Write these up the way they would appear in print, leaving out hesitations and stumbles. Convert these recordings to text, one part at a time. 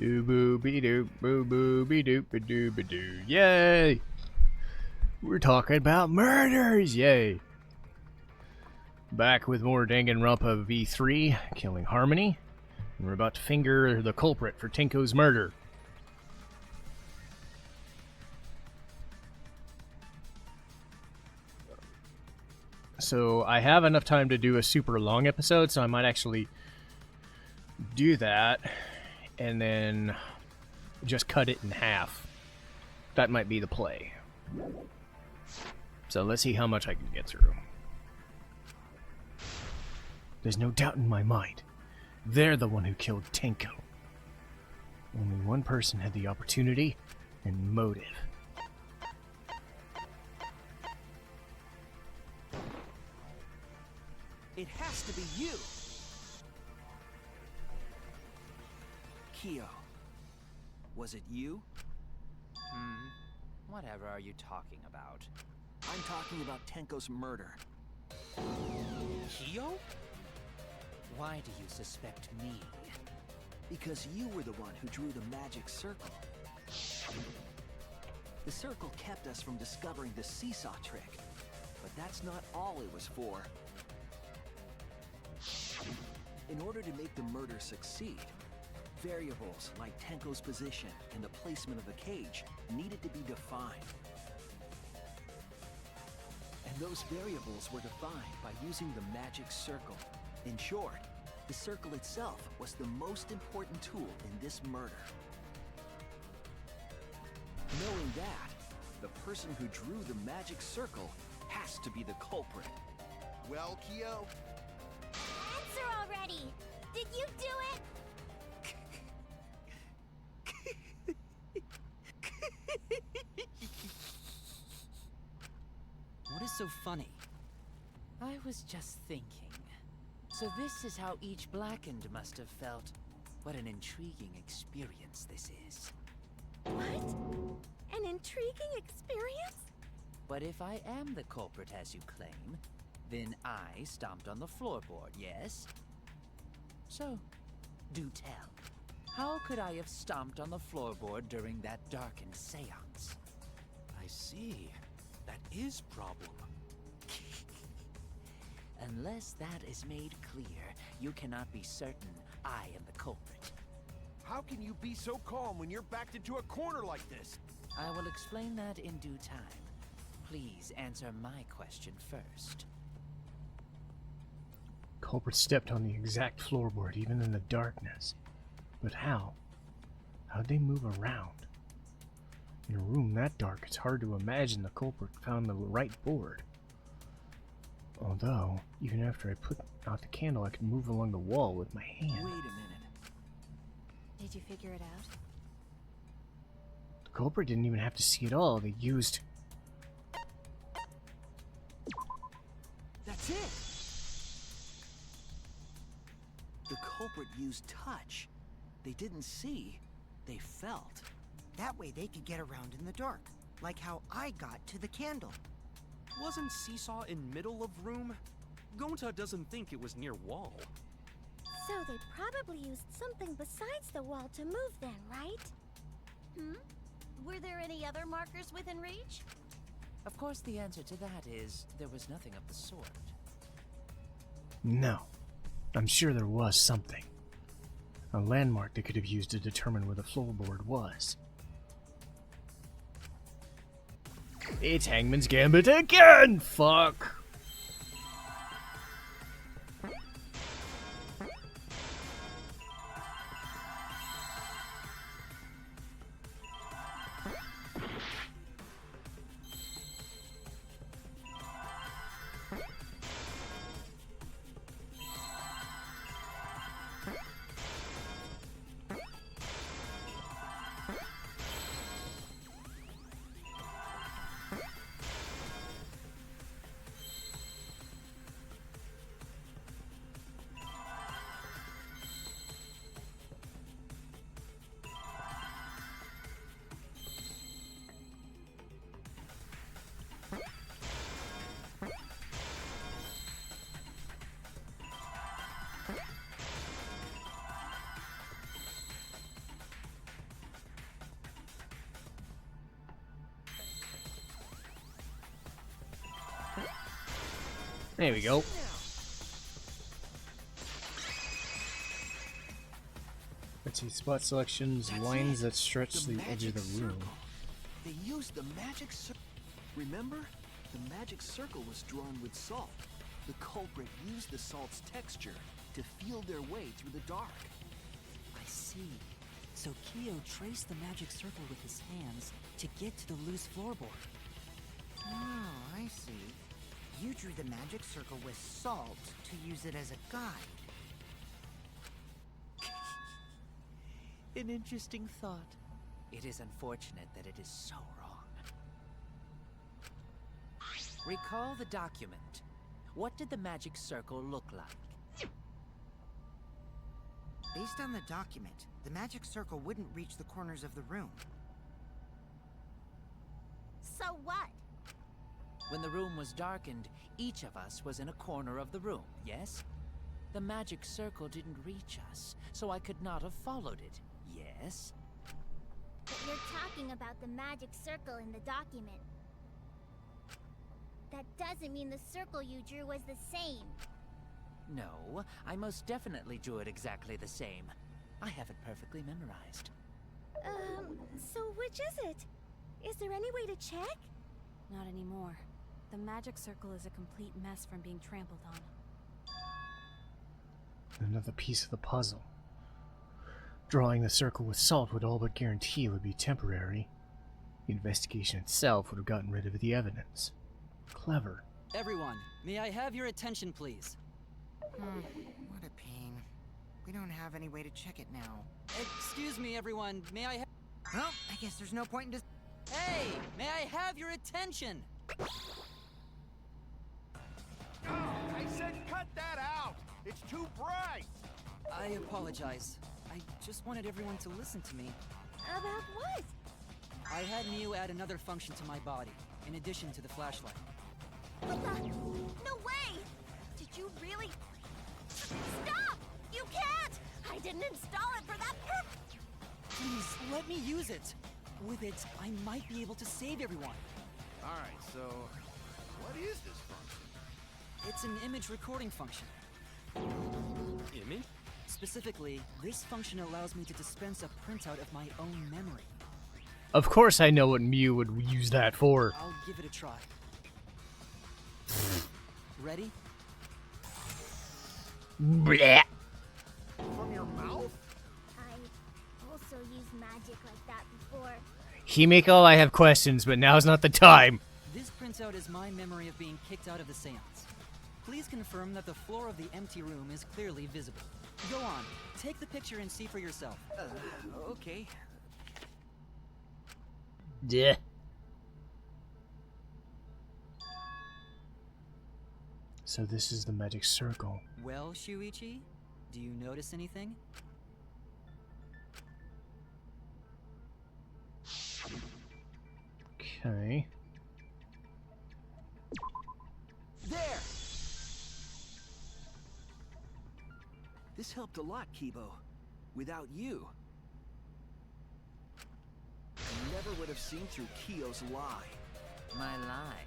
Doo boo be doo boo boo be doo ba doo ba doo. Yay! We're talking about murders! Yay! Back with more Danganronpa V3, killing Harmony. And we're about to finger the culprit for Tenko's murder. So I have enough time to do a super long episode, so I might actually do that and then just cut it in half. That might be the play. So let's see how much I can get through. There's no doubt in my mind. They're the one who killed Tenko. Only one person had the opportunity and motive. It has to be you! Kyo, was it you? Whatever are you talking about? I'm talking about Tenko's murder. Kyo? Why do you suspect me? Because you were the one who drew the magic circle. The circle kept us from discovering the seesaw trick, but that's not all it was for. In order to make the murder succeed, variables like Tenko's position and the placement of the cage needed to be defined. And those variables were defined by using the magic circle. In short, the circle itself was the most important tool in this murder. Knowing that, the person who drew the magic circle has to be the culprit. Well, Kyo? Answer already! Did you do it? What is so funny? I was just thinking. So this is how each Blackened must have felt. What an intriguing experience this is. What? An intriguing experience? But if I am the culprit as you claim, then I stomped on the floorboard, yes? So, do tell. How could I have stomped on the floorboard during that darkened seance? I see. That is problem. Unless that is made clear, you cannot be certain I am the culprit. How can you be so calm when you're backed into a corner like this? I will explain that in due time. Please answer my question first. Culprit stepped on the exact floorboard, even in the darkness. But how? How'd they move around? In a room that dark, it's hard to imagine the culprit found the right board. Although, even after I put out the candle, I could move along the wall with my hand. Wait a minute. Did you figure it out? The culprit didn't even have to see it all. They used... That's it! The culprit used touch. They didn't see, they felt. That way they could get around in the dark, like how I got to the candle. Wasn't Seesaw in middle of room? Gonta doesn't think it was near wall. So they probably used something besides the wall to move then, right? Were there any other markers within reach? Of course, the answer to that is there was nothing of the sort. No. I'm sure there was something. A landmark they could have used to determine where the floorboard was. It's Hangman's Gambit again! Fuck! There we go. Let's see, spot selections, That's lines it. that stretch the edge of magic the room. circle. They used the magic circle. Remember? The magic circle was drawn with salt. The culprit used the salt's texture to feel their way through the dark. I see. So Kyo traced the magic circle with his hands to get to the loose floorboard. Oh, I see. You drew the magic circle with salt to use it as a guide. An interesting thought. It is unfortunate that it is so wrong. Recall the document. What did the magic circle look like? Based on the document, the magic circle wouldn't reach the corners of the room. So what? When the room was darkened, each of us was in a corner of the room, yes? The magic circle didn't reach us, so I could not have followed it, yes? But you're talking about the magic circle in the document. That doesn't mean the circle you drew was the same. No, I most definitely drew it exactly the same. I have it perfectly memorized. So which is it? Is there any way to check? Not anymore. The magic circle is a complete mess from being trampled on. Another piece of the puzzle. Drawing the circle with salt would all but guarantee it would be temporary. The investigation itself would have gotten rid of the evidence. Clever. Everyone, may I have your attention, please? What a pain. We don't have any way to check it now. Excuse me, everyone. May I Well, I guess there's no point in just... Hey! May I have your attention? I said cut that out! It's too bright! I apologize. I just wanted everyone to listen to me. About what? I had Miu add another function to my body, in addition to the flashlight. What the? No way! Did you really? Stop! You can't! I didn't install it for that purpose! Please, let me use it. With it, I might be able to save everyone. Alright, so what is this function? It's an image recording function. Image? Specifically, this function allows me to dispense a printout of my own memory. Of course I know what Mew would use that for. I'll give it a try. Ready? Blech. From your mouth? I also used magic like that before. Himiko, I have questions, but now's not the time. This printout is my memory of being kicked out of the seance. Please confirm that the floor of the empty room is clearly visible. Go on, take the picture and see for yourself. Okay. Yeah. So this is the magic circle. Well, Shuichi, do you notice anything? Okay. There! This helped a lot, Kibo. Without you, I never would have seen through Kyo's lie. My lie.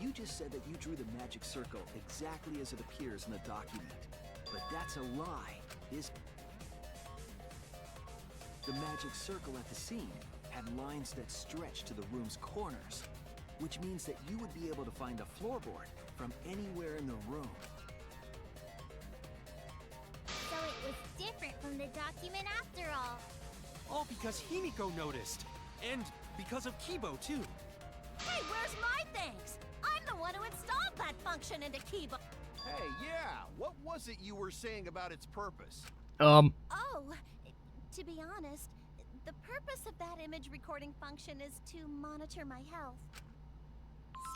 You just said that you drew the magic circle exactly as it appears in the document. But that's a lie. The magic circle at the scene had lines that stretched to the room's corners, which means that you would be able to find a floorboard from anywhere in the room. So it was different from the document after all. All because Himiko noticed. And because of Kibo, too. Hey, where's my thanks? I'm the one who installed that function into Kibo. Hey, yeah, what was it you were saying about its purpose? Oh, to be honest, the purpose of that image recording function is to monitor my health.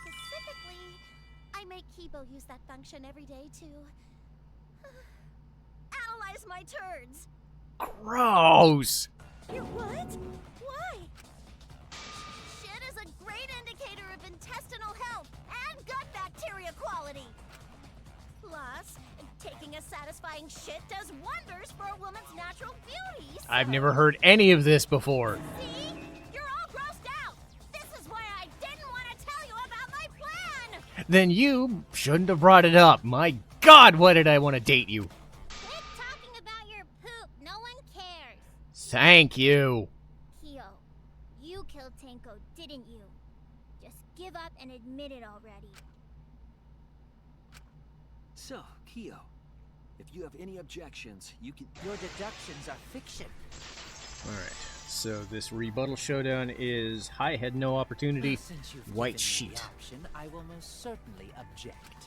Specifically, I make Kibo use that function every day to analyze my turds. Gross! You what? Why? Shit is a great indicator of intestinal health and gut bacteria quality. Plus, taking a satisfying shit does wonders for a woman's natural beauty. So... I've never heard any of this before. See? You're all grossed out. This is why I didn't want to tell you about my plan. Then you shouldn't have brought it up. My God, why did I want to date you? Quit talking about your poop. No one cares. Thank you. Kyo, you killed Tenko, didn't you? Just give up and admit it already. So, Kyo, if you have any objections, you can... Your deductions are fiction. Alright, so this rebuttal showdown is I had no opportunity, Since you've white given me sheet. the option, I will most certainly object.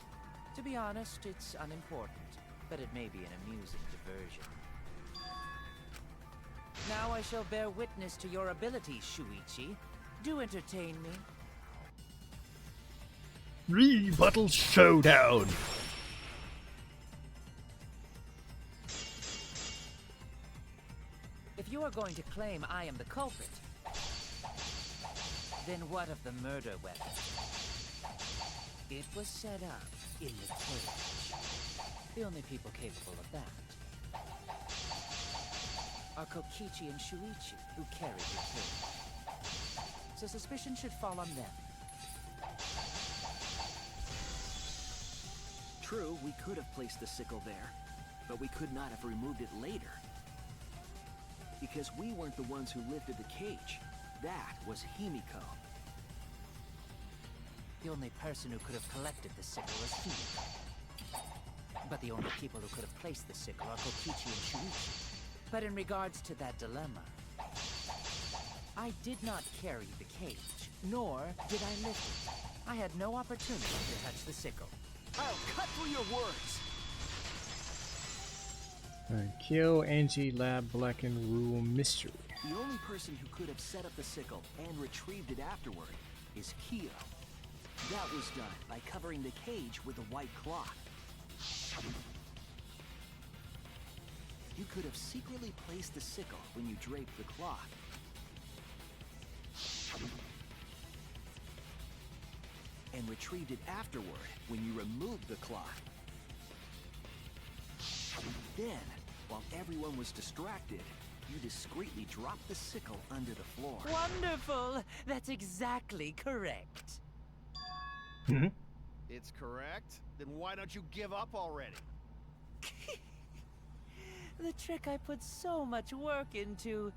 To be honest, it's unimportant, but it may be an amusing diversion. Now I shall bear witness to your abilities, Shuichi. Do entertain me. Rebuttal showdown. If you are going to claim I am the culprit, then what of the murder weapon? It was set up in the cage. The only people capable of that are Kokichi and Shuichi, who carried the cage. So suspicion should fall on them. True, we could have placed the sickle there, but we could not have removed it later. Because we weren't the ones who lifted the cage. That was Himiko. The only person who could have collected the sickle was Himiko. But the only people who could have placed the sickle are Kokichi and Shuichi. But in regards to that dilemma, I did not carry the cage, nor did I lift it. I had no opportunity to touch the sickle. I'll cut through your words! Kyo, Angie, Lab, Blacken, Rule, Mystery. The only person who could have set up the sickle and retrieved it afterward is Kyo. That was done by covering the cage with a white cloth. You could have secretly placed the sickle when you draped the cloth. And retrieved it afterward when you removed the cloth. Then, while everyone was distracted, you discreetly dropped the sickle under the floor. Wonderful! That's exactly correct. Mm-hmm. It's correct? Then why don't you give up already? The trick I put so much work into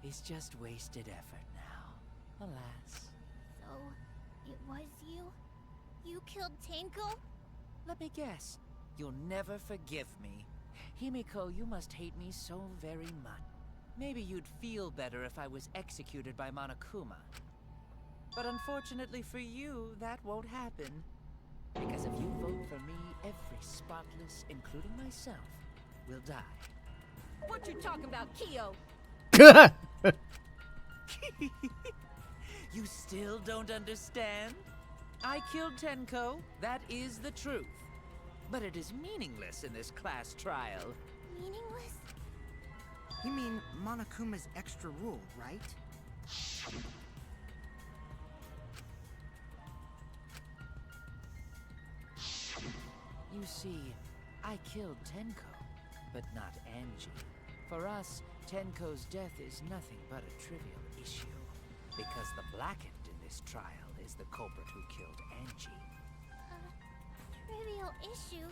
is just wasted effort now. Alas. So, it was you? You killed Tenko? Let me guess. You'll never forgive me. Himiko, you must hate me so very much. Maybe you'd feel better if I was executed by Monokuma. But unfortunately for you, that won't happen. Because if you vote for me, every spotless, including myself, will die. What you talking about, Kyo? You still don't understand? I killed Tenko, that is the truth. But it is meaningless in this class trial. Meaningless? You mean Monokuma's extra rule, right? You see, I killed Tenko, but not Angie. For us, Tenko's death is nothing but a trivial issue. Because the blackened in this trial is the culprit who killed Angie. Trivial issue?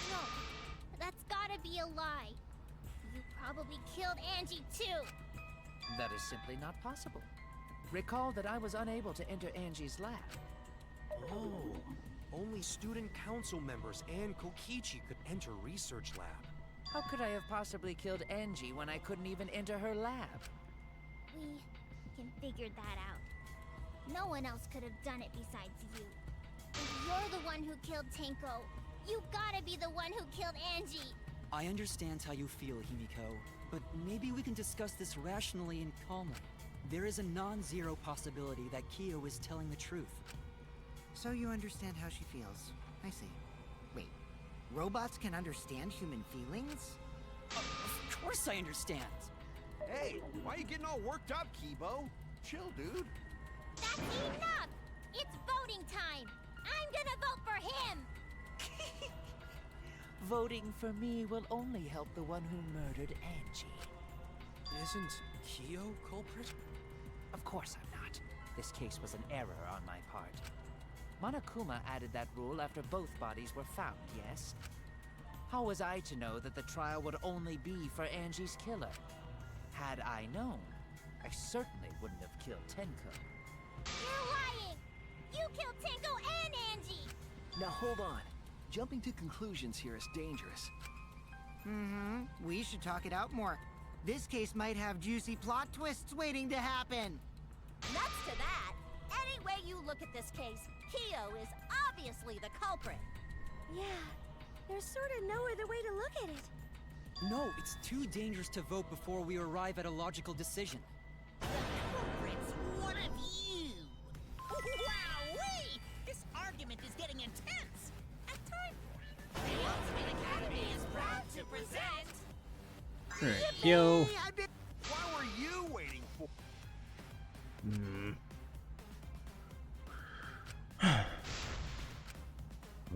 No, that's gotta be a lie. You probably killed Angie too. That is simply not possible. Recall that I was unable to enter Angie's lab. Oh, only student council members and Kokichi could enter research lab. How could I have possibly killed Angie when I couldn't even enter her lab? We can figure that out. No one else could have done it besides you. If you're the one who killed Tenko, you gotta be the one who killed Angie. I understand how you feel, Himiko, but maybe we can discuss this rationally and calmly. There is a non-zero possibility that Kyo is telling the truth. So you understand how she feels. I see. Wait, robots can understand human feelings? Of course I understand! Hey, why are you getting all worked up, Kibo? Chill, dude. That's enough! It's voting time! I'm gonna vote for him! Voting for me will only help the one who murdered Angie. Isn't Kyo culprit? Of course I'm not. This case was an error on my part. Monokuma added that rule after both bodies were found, yes? How was I to know that the trial would only be for Angie's killer? Had I known, I certainly wouldn't have killed Tenko. You're lying! You killed Tenko and Angie! Now hold on. Jumping to conclusions here is dangerous. We should talk it out more. This case might have juicy plot twists waiting to happen. Nuts to that! Any way you look at this case, Kyo is obviously the culprit. Yeah, there's sort of no other way to look at it. No, it's too dangerous to vote before we arrive at a logical decision. Culprit's one of you! Wowee! This argument is getting intense! At times, the Ultimate Academy is proud to present... Alright, Kyo. Why were you waiting for?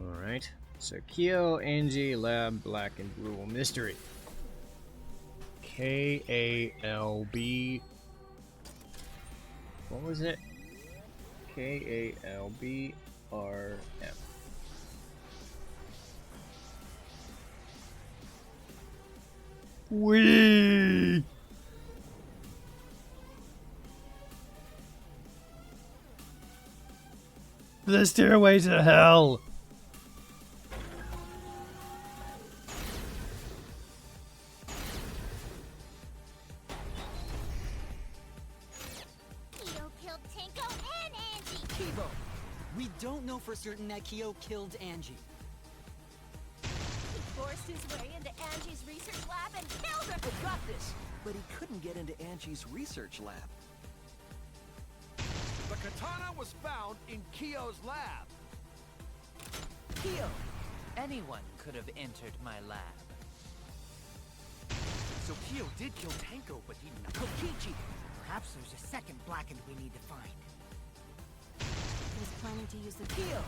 Alright. So Kyo, Angie, Lab, Black, and Rule Mystery. KALB. What was it? KALBRM. Wee! The stairway to hell. Kyo killed Tenko and Angie! Kibo, we don't know for certain that Kyo killed Angie. He forced his way into Angie's research lab and killed her! I got this! But he couldn't get into Angie's research lab. The katana was found in Kyo's lab. Kyo! Anyone could have entered my lab. So Kyo did kill Tenko, but he Kokichi! Perhaps there's a second Blackened we need to find. He was planning to use the Kyo!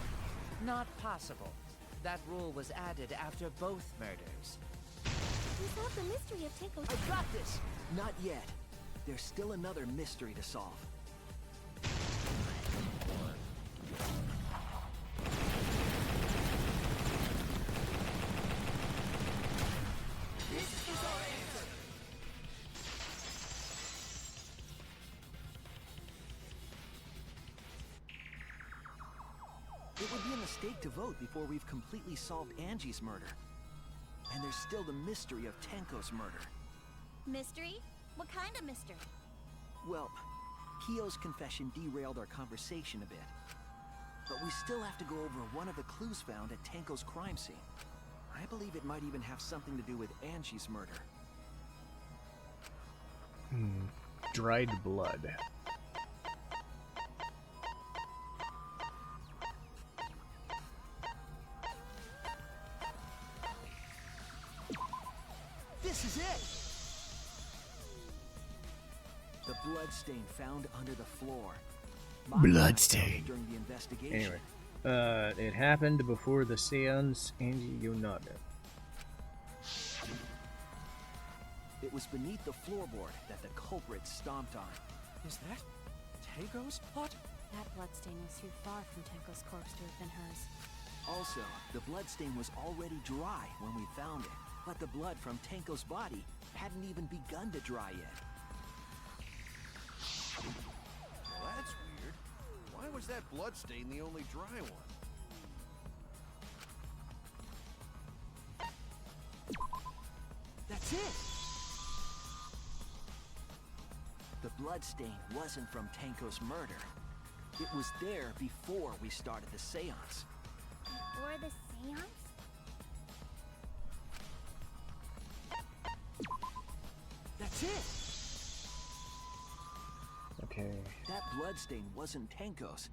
Not possible. That rule was added after both murders. We solved the mystery of Tenko's... I got this! Not yet. There's still another mystery to solve. It would be a mistake to vote before we've completely solved Angie's murder. And there's still the mystery of Tenko's murder. Mystery? What kind of mystery? Well, Kyo's confession derailed our conversation a bit. But we still have to go over one of the clues found at Tenko's crime scene. I believe it might even have something to do with Angie's murder. Dried blood. This is it! The bloodstain found under the floor. Bloodstain. During the investigation. Anyway, it happened before the seance, Angie Yonada. It was beneath the floorboard that the culprit stomped on. Is that Tenko's blood? That bloodstain was too far from Tenko's corpse to have been hers. Also, the bloodstain was already dry when we found it. But the blood from Tenko's body hadn't even begun to dry yet. Well, that's weird. Why was that bloodstain the only dry one? That's it! The bloodstain wasn't from Tenko's murder. It was there before we started the seance. Before the seance? That's it! Okay. That bloodstain wasn't Tenko's.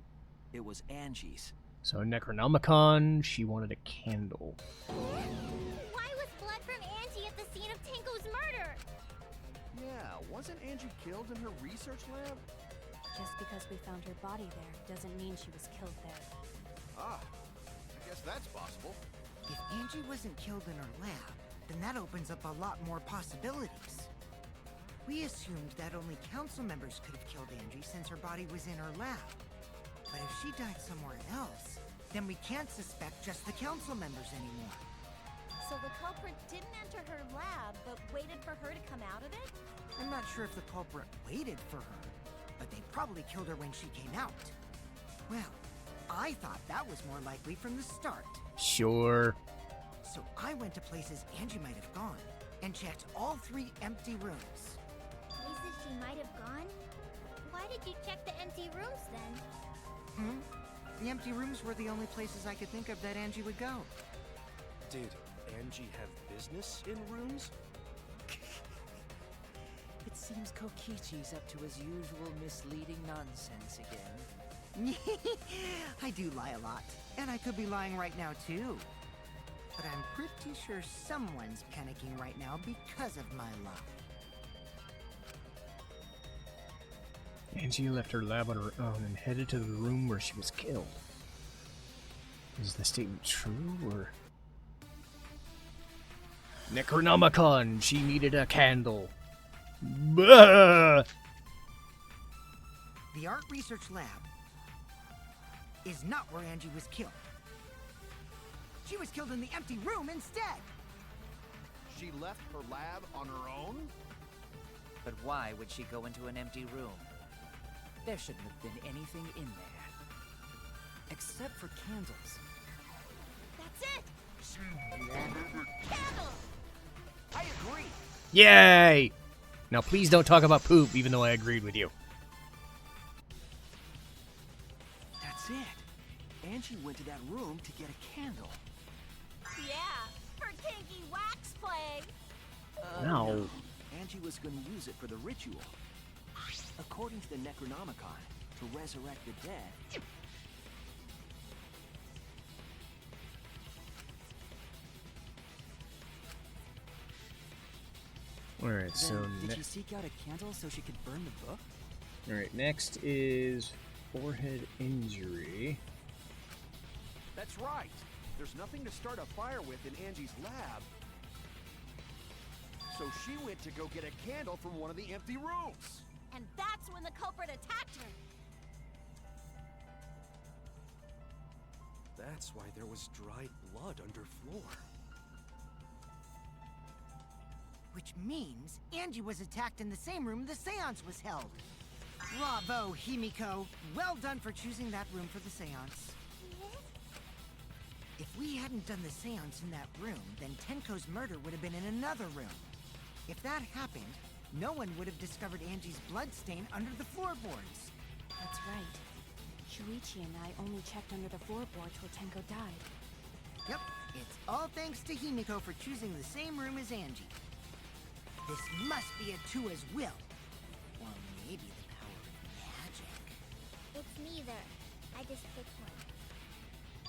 It was Angie's. So Necronomicon, she wanted a candle. Why was blood from Angie at the scene of Tenko's murder? Yeah, wasn't Angie killed in her research lab? Just because we found her body there doesn't mean she was killed there. Ah, I guess that's possible. If Angie wasn't killed in her lab, then that opens up a lot more possibilities. We assumed that only council members could have killed Angie since her body was in her lab. But if she died somewhere else, then we can't suspect just the council members anymore. So the culprit didn't enter her lab, but waited for her to come out of it? I'm not sure if the culprit waited for her, but they probably killed her when she came out. Well, I thought that was more likely from the start. Sure. So I went to places Angie might have gone, and checked all 3 empty rooms. Places she might have gone? Why did you check the empty rooms then? The empty rooms were the only places I could think of that Angie would go. Did Angie have business in rooms? It seems Kokichi's up to his usual misleading nonsense again. I do lie a lot, and I could be lying right now too. But I'm pretty sure someone's panicking right now because of my lie. Angie left her lab on her own and headed to the room where she was killed. Is the statement true, or... Necronomicon! She needed a candle. Bah! The art research lab is not where Angie was killed. She was killed in the empty room instead! She left her lab on her own? But why would she go into an empty room? There shouldn't have been anything in there. Except for candles. That's it! Candle! I agree. Yay! Now please don't talk about poop, even though I agreed with you. That's it. Angie went to that room to get a candle. Yeah, for kinky wax play. No. Angie was going to use it for the ritual. According to the Necronomicon, to resurrect the dead. Alright, so... Then, did she seek out a candle so she could burn the book? Alright, next is forehead injury. That's right. There's nothing to start a fire with in Angie's lab. So she went to go get a candle from one of the empty rooms. And that's when the culprit attacked her. That's why there was dried blood underfloor. Which means Angie was attacked in the same room the seance was held. Bravo, Himiko. Well done for choosing that room for the seance. If we hadn't done the seance in that room, then Tenko's murder would have been in another room. If that happened, no one would have discovered Angie's blood stain under the floorboards. That's right. Shuichi and I only checked under the floorboard till Tenko died. Yep, it's all thanks to Himiko for choosing the same room as Angie. This must be a Tua's will. Or maybe the power of magic. It's neither. I just picked one.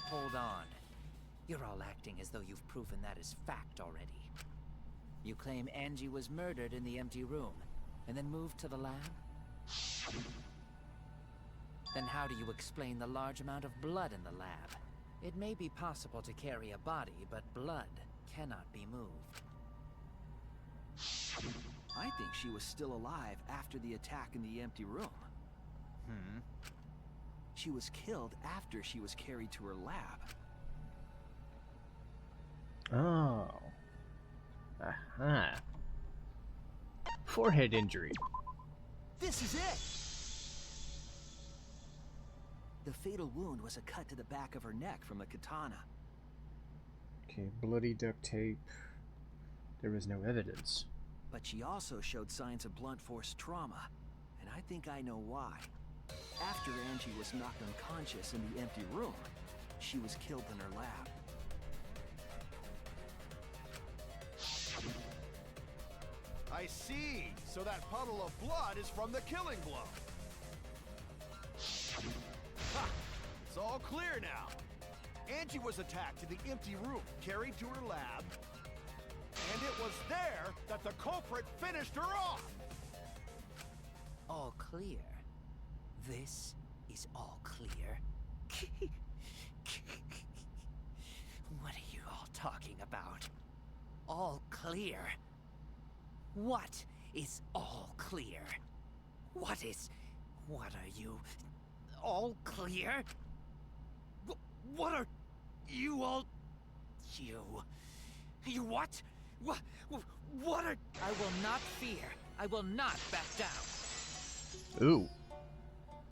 Hold on. You're all acting as though you've proven that is fact already. You claim Angie was murdered in the empty room, and then moved to the lab? Then how do you explain the large amount of blood in the lab? It may be possible to carry a body, but blood cannot be moved. I think she was still alive after the attack in the empty room. She was killed after she was carried to her lab. Oh. Aha. Forehead injury. This is it! The fatal wound was a cut to the back of her neck from a katana. Okay, bloody duct tape. There was no evidence. But she also showed signs of blunt force trauma, and I think I know why. After Angie was knocked unconscious in the empty room, she was killed in her lab. I see. So that puddle of blood is from the killing blow. Ha! It's all clear now. Angie was attacked in the empty room, carried to her lab, and it was there that the culprit finished her off. All clear. This is all clear. What are you all talking about? All clear? What is all clear? What are you? All clear? What are you all... You what? What are... I will not fear. I will not back down. Ooh.